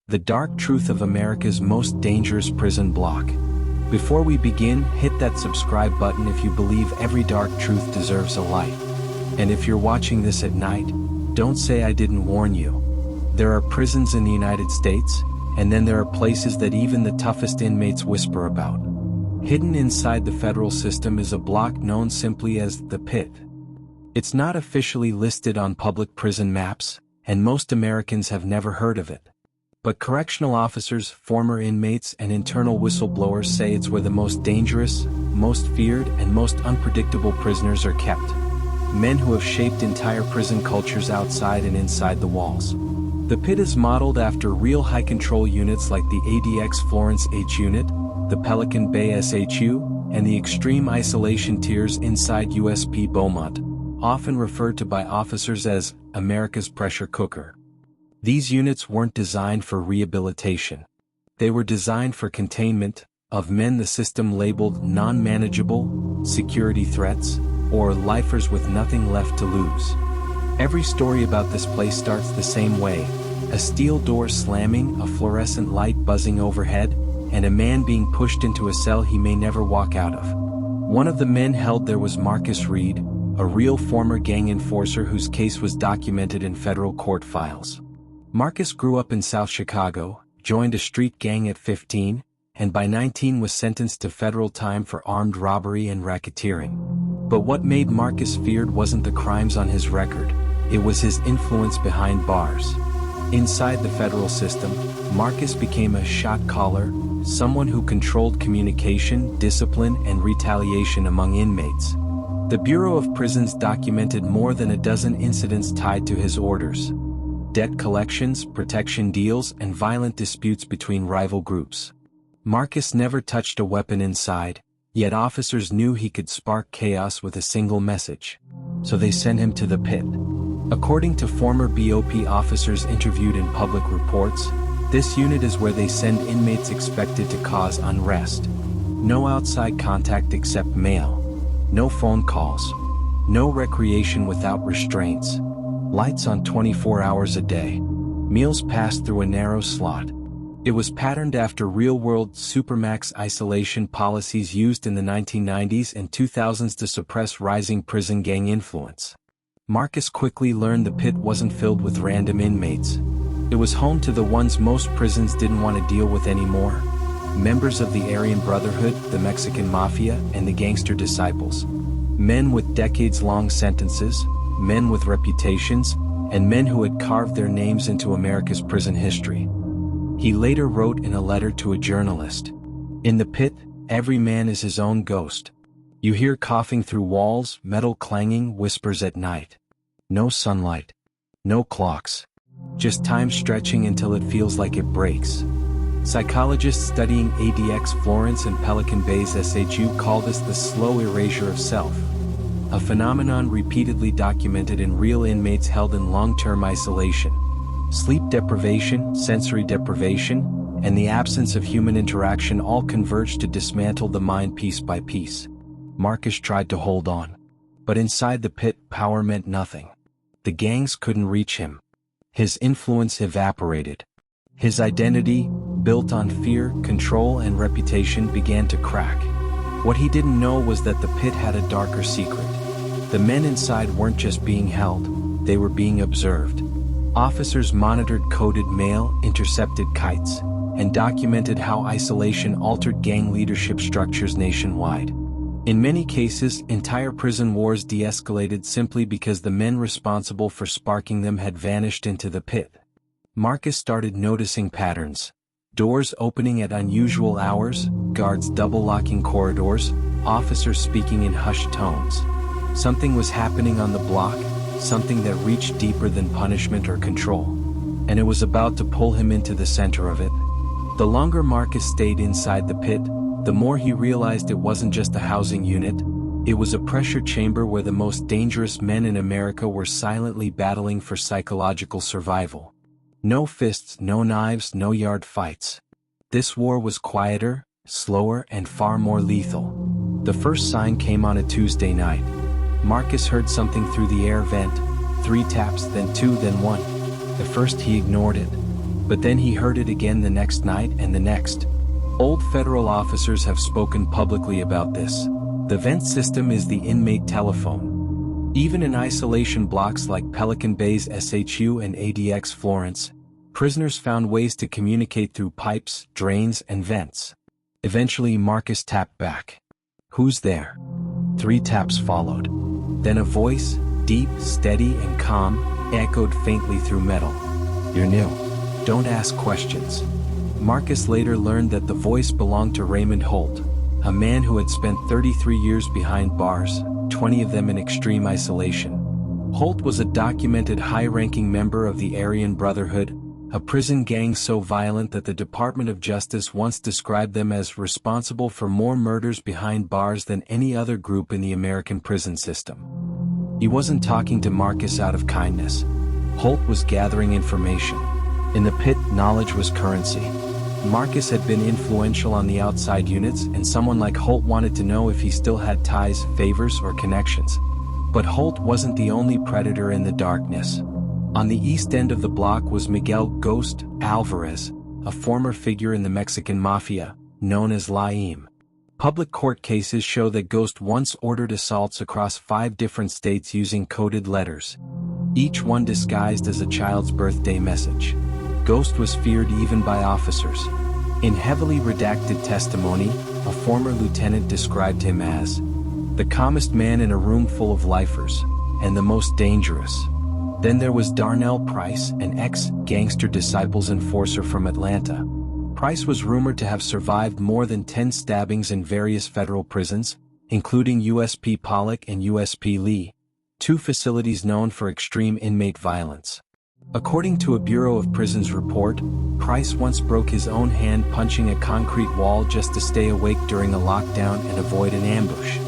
The dark truth of America's most dangerous prison block. Before we begin, hit that subscribe button if you believe every dark truth deserves a light. And if you're watching this at night, don't say I didn't warn you. There are prisons in the United States, and then there are places that even the toughest inmates whisper about. Hidden inside the federal system is a block known simply as the Pit. It's not officially listed on public prison maps, and most Americans have never heard of it. But correctional officers, former inmates, and internal whistleblowers say it's where the most dangerous, most feared, and most unpredictable prisoners are kept. Men who have shaped entire prison cultures outside and inside the walls. The Pit is modeled after real high-control units like the ADX Florence H unit, the Pelican Bay SHU, and the extreme isolation tiers inside USP Beaumont, often referred to by officers as America's pressure cooker. These units weren't designed for rehabilitation. They were designed for containment of men the system labeled non-manageable, security threats, or lifers with nothing left to lose. Every story about this place starts the same way: a steel door slamming, a fluorescent light buzzing overhead, and a man being pushed into a cell he may never walk out of. One of the men held there was Marcus Reed, a real former gang enforcer whose case was documented in federal court files. Marcus grew up in South Chicago, joined a street gang at 15, and by 19 was sentenced to federal time for armed robbery and racketeering. But what made Marcus feared wasn't the crimes on his record, it was his influence behind bars. Inside the federal system, Marcus became a shot caller, someone who controlled communication, discipline, and retaliation among inmates. The Bureau of Prisons documented more than a dozen incidents tied to his orders: debt collections, protection deals, and violent disputes between rival groups. Marcus never touched a weapon inside, yet officers knew he could spark chaos with a single message. So they sent him to the Pit. According to former BOP officers interviewed in public reports, this unit is where they send inmates expected to cause unrest. No outside contact except mail. No phone calls. No recreation without restraints. Lights on 24 hours a day. Meals passed through a narrow slot. It was patterned after real-world supermax isolation policies used in the 1990s and 2000s to suppress rising prison gang influence. Marcus quickly learned the Pit wasn't filled with random inmates. It was home to the ones most prisons didn't want to deal with anymore: members of the Aryan Brotherhood, the Mexican Mafia, and the Gangster Disciples. Men with decades-long sentences, men with reputations, and men who had carved their names into America's prison history. He later wrote in a letter to a journalist, "In the Pit, every man is his own ghost. You hear coughing through walls, metal clanging, whispers at night. No sunlight. No clocks. Just time stretching until it feels like it breaks." Psychologists studying ADX Florence and Pelican Bay's SHU call this the slow erasure of self, a phenomenon repeatedly documented in real inmates held in long-term isolation. Sleep deprivation, sensory deprivation, and the absence of human interaction all converge to dismantle the mind piece by piece. Marcus tried to hold on. But inside the Pit, power meant nothing. The gangs couldn't reach him. His influence evaporated. His identity, built on fear, control, and reputation, began to crack. What he didn't know was that the Pit had a darker secret. The men inside weren't just being held, they were being observed. Officers monitored coded mail, intercepted kites, and documented how isolation altered gang leadership structures nationwide. In many cases, entire prison wars de-escalated simply because the men responsible for sparking them had vanished into the Pit. Marcus started noticing patterns: doors opening at unusual hours, guards double-locking corridors, officers speaking in hushed tones. Something was happening on the block, something that reached deeper than punishment or control. And it was about to pull him into the center of it. The longer Marcus stayed inside the Pit, the more he realized it wasn't just a housing unit, it was a pressure chamber where the most dangerous men in America were silently battling for psychological survival. No fists, no knives, no yard fights. This war was quieter, slower, and far more lethal. The first sign came on a Tuesday night. Marcus heard something through the air vent, 3 taps, then 2, then 1. At first he ignored it. But then he heard it again the next night and the next. Old federal officers have spoken publicly about this. The vent system is the inmate telephone. Even in isolation blocks like Pelican Bay's SHU and ADX Florence, prisoners found ways to communicate through pipes, drains, and vents. Eventually Marcus tapped back. "Who's there?" 3 taps followed. Then a voice, deep, steady, and calm, echoed faintly through metal. "You're new. Don't ask questions." Marcus later learned that the voice belonged to Raymond Holt, a man who had spent 33 years behind bars, 20 of them in extreme isolation. Holt was a documented high-ranking member of the Aryan Brotherhood, a prison gang so violent that the Department of Justice once described them as responsible for more murders behind bars than any other group in the American prison system. He wasn't talking to Marcus out of kindness. Holt was gathering information. In the pit, knowledge was currency. Marcus had been influential on the outside units, and someone like Holt wanted to know if he still had ties, favors, or connections. But Holt wasn't the only predator in the darkness. On the east end of the block was Miguel "Ghost" Alvarez, a former figure in the Mexican mafia, known as Laim. Public court cases show that Ghost once ordered assaults across 5 different states using coded letters, each one disguised as a child's birthday message. Ghost was feared even by officers. In heavily redacted testimony, a former lieutenant described him as the calmest man in a room full of lifers, and the most dangerous. Then there was Darnell Price, an ex-gangster disciples enforcer from Atlanta. Price was rumored to have survived more than 10 stabbings in various federal prisons, including USP Pollock and USP Lee, 2 facilities known for extreme inmate violence. According to a Bureau of Prisons report, Price once broke his own hand punching a concrete wall just to stay awake during a lockdown and avoid an ambush.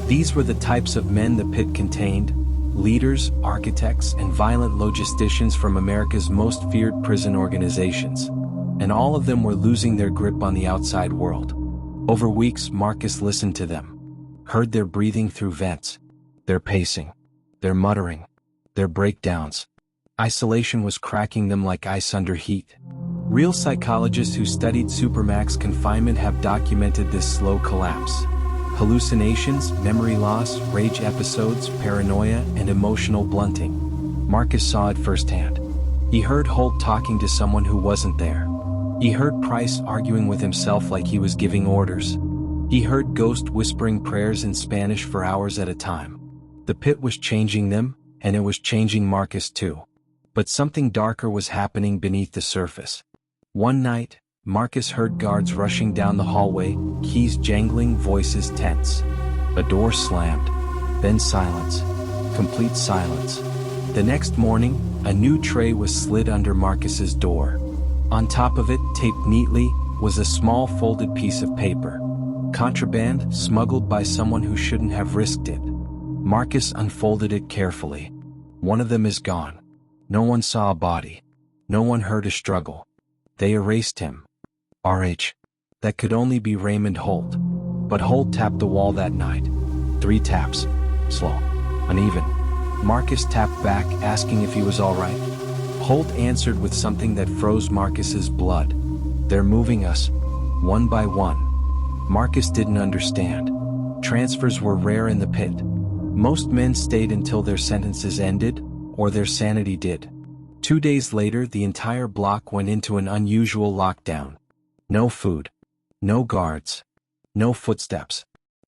These were the types of men the pit contained: leaders, architects, and violent logisticians from America's most feared prison organizations. And all of them were losing their grip on the outside world. Over weeks, Marcus listened to them, heard their breathing through vents, their pacing, their muttering, their breakdowns. Isolation was cracking them like ice under heat. Real psychologists who studied supermax confinement have documented this slow collapse. Hallucinations, memory loss, rage episodes, paranoia, and emotional blunting. Marcus saw it firsthand. He heard Holt talking to someone who wasn't there. He heard Price arguing with himself like he was giving orders. He heard Ghost whispering prayers in Spanish for hours at a time. The pit was changing them, and it was changing Marcus too. But something darker was happening beneath the surface. One night, Marcus heard guards rushing down the hallway, keys jangling, voices tense. A door slammed. Then silence. Complete silence. The next morning, a new tray was slid under Marcus's door. On top of it, taped neatly, was a small folded piece of paper. Contraband, smuggled by someone who shouldn't have risked it. Marcus unfolded it carefully. One of them is gone. No one saw a body. No one heard a struggle. They erased him. RH. That could only be Raymond Holt. But Holt tapped the wall that night. 3 taps. Slow. Uneven. Marcus tapped back, asking if he was all right. Holt answered with something that froze Marcus's blood. "They're moving us. One by one." Marcus didn't understand. Transfers were rare in the pit. Most men stayed until their sentences ended, or their sanity did. 2 days later, the entire block went into an unusual lockdown. No food. No guards. No footsteps.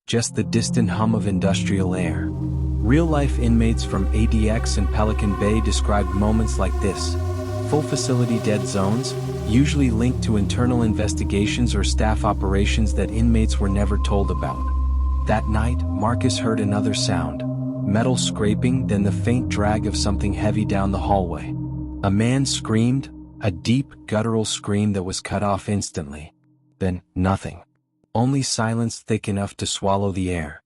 Just the distant hum of industrial air. Real-life inmates from ADX and Pelican Bay described moments like this. Full facility dead zones, usually linked to internal investigations or staff operations that inmates were never told about. That night, Marcus heard another sound. Metal scraping, then the faint drag of something heavy down the hallway. A man screamed, a deep, guttural scream that was cut off instantly. Then, nothing. Only silence thick enough to swallow the air.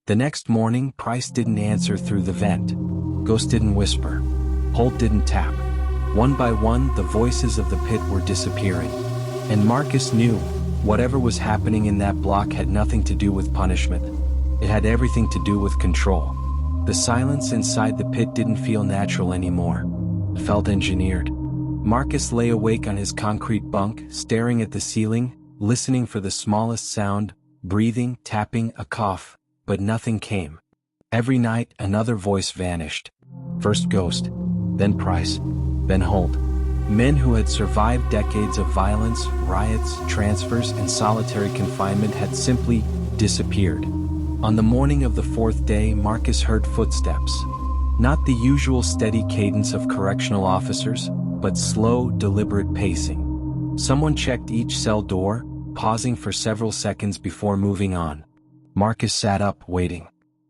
The next morning, Price didn't answer through the vent. Ghost didn't whisper. Holt didn't tap. One by one, the voices of the pit were disappearing. And Marcus knew, whatever was happening in that block had nothing to do with punishment. It had everything to do with control. The silence inside the pit didn't feel natural anymore. It felt engineered. Marcus lay awake on his concrete bunk, staring at the ceiling, listening for the smallest sound, breathing, tapping, a cough, but nothing came. Every night, another voice vanished. First Ghost, then Price, then Holt. Men who had survived decades of violence, riots, transfers, and solitary confinement had simply disappeared. On the morning of the fourth day, Marcus heard footsteps. Not the usual steady cadence of correctional officers, but slow, deliberate pacing. Someone checked each cell door, pausing for several seconds before moving on. Marcus sat up, waiting.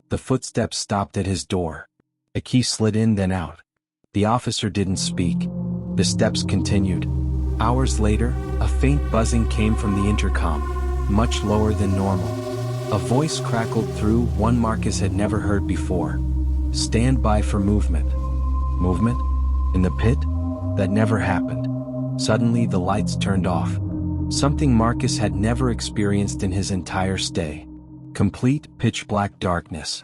The footsteps stopped at his door. A key slid in, then out. The officer didn't speak. The steps continued. Hours later, a faint buzzing came from the intercom, much lower than normal. A voice crackled through, one Marcus had never heard before. Stand by for movement. Movement? In the pit? That never happened. Suddenly the lights turned off. Something Marcus had never experienced in his entire stay. Complete pitch-black darkness.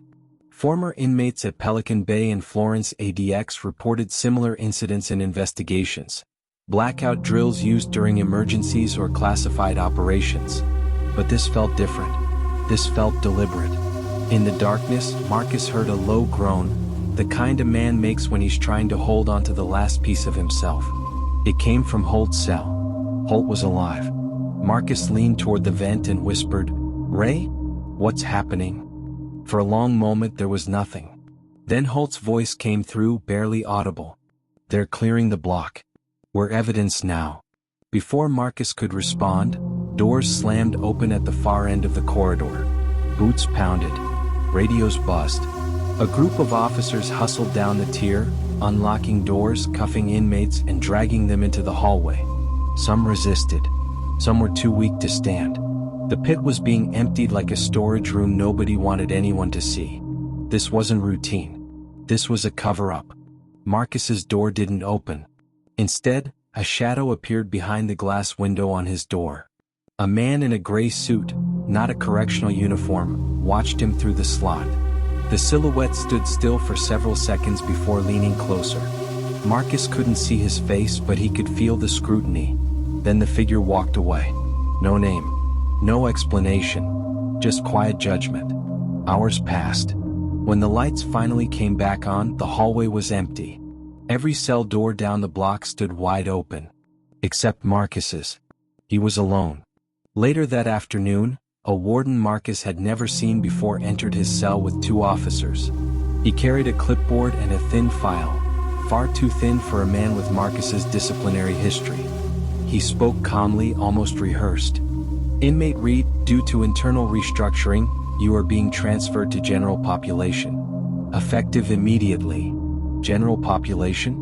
Former inmates at Pelican Bay and Florence ADX reported similar incidents and investigations. Blackout drills used during emergencies or classified operations. But this felt different. This felt deliberate. In the darkness, Marcus heard a low groan, the kind a man makes when he's trying to hold on to the last piece of himself. It came from Holt's cell. Holt was alive. Marcus leaned toward the vent and whispered, "Ray? What's happening?" For a long moment there was nothing. Then Holt's voice came through, barely audible. "They're clearing the block. We're evidence now." Before Marcus could respond, doors slammed open at the far end of the corridor. Boots pounded. Radios buzzed. A group of officers hustled down the tier, unlocking doors, cuffing inmates, and dragging them into the hallway. Some resisted. Some were too weak to stand. The pit was being emptied like a storage room nobody wanted anyone to see. This wasn't routine. This was a cover-up. Marcus's door didn't open. Instead, a shadow appeared behind the glass window on his door. A man in a gray suit, not a correctional uniform, watched him through the slot. The silhouette stood still for several seconds before leaning closer. Marcus couldn't see his face, but he could feel the scrutiny. Then the figure walked away. No name. No explanation. Just quiet judgment. Hours passed. When the lights finally came back on, the hallway was empty. Every cell door down the block stood wide open. Except Marcus's. He was alone. Later that afternoon, a warden Marcus had never seen before entered his cell with two officers. He carried a clipboard and a thin file, far too thin for a man with Marcus's disciplinary history. He spoke calmly, almost rehearsed. "Inmate Reed, due to internal restructuring, you are being transferred to general population. Effective immediately." General population?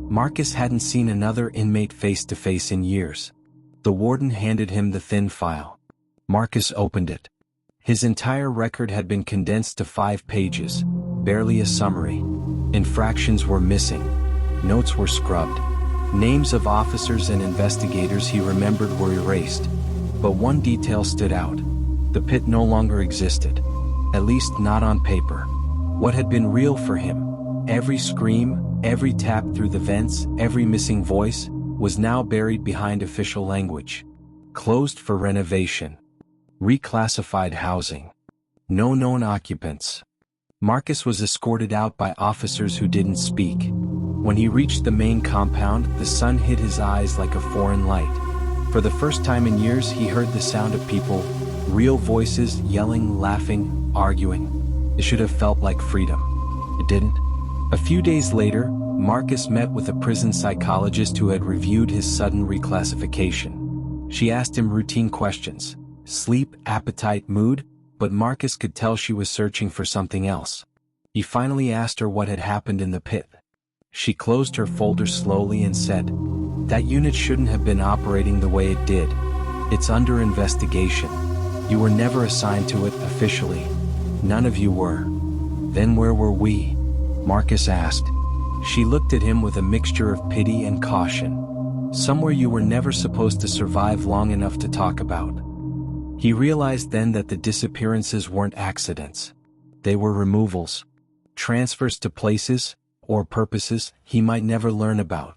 Marcus hadn't seen another inmate face-to-face in years. The warden handed him the thin file. Marcus opened it. His entire record had been condensed to 5 pages, barely a summary. Infractions were missing. Notes were scrubbed. Names of officers and investigators he remembered were erased. But one detail stood out. The pit no longer existed. At least not on paper. What had been real for him, every scream, every tap through the vents, every missing voice, was now buried behind official language. Closed for renovation. Reclassified housing. No known occupants. Marcus was escorted out by officers who didn't speak. When he reached the main compound, the sun hit his eyes like a foreign light. For the first time in years, he heard the sound of people, real voices, yelling, laughing, arguing. It should have felt like freedom. It didn't. A few days later, Marcus met with a prison psychologist who had reviewed his sudden reclassification. She asked him routine questions. Sleep, appetite, mood, but Marcus could tell she was searching for something else. He finally asked her what had happened in the pit. She closed her folder slowly and said, "That unit shouldn't have been operating the way it did. It's under investigation. You were never assigned to it officially. None of you were." "Then where were we?" Marcus asked. She looked at him with a mixture of pity and caution. "Somewhere you were never supposed to survive long enough to talk about." He realized then that the disappearances weren't accidents. They were removals. Transfers to places, or purposes, he might never learn about.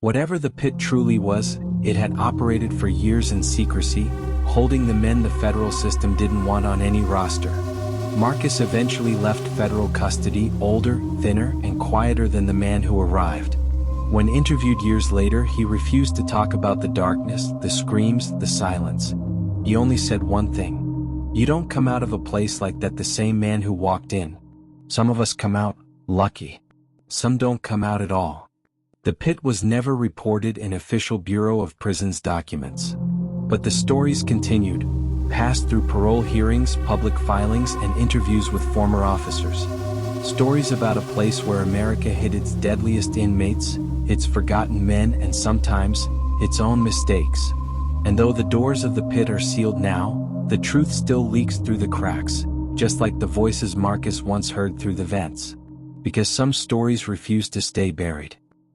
Whatever the pit truly was, it had operated for years in secrecy, holding the men the federal system didn't want on any roster. Marcus eventually left federal custody older, thinner, and quieter than the man who arrived. When interviewed years later, he refused to talk about the darkness, the screams, the silence. He only said one thing: "You don't come out of a place like that the same man who walked in. Some of us come out lucky. Some don't come out at all." The pit was never reported in official Bureau of Prisons documents. But the stories continued, passed through parole hearings, public filings, and interviews with former officers. Stories about a place where America hid its deadliest inmates, its forgotten men, and sometimes, its own mistakes. And though the doors of the pit are sealed now, the truth still leaks through the cracks, just like the voices Marcus once heard through the vents. Because some stories refuse to stay buried.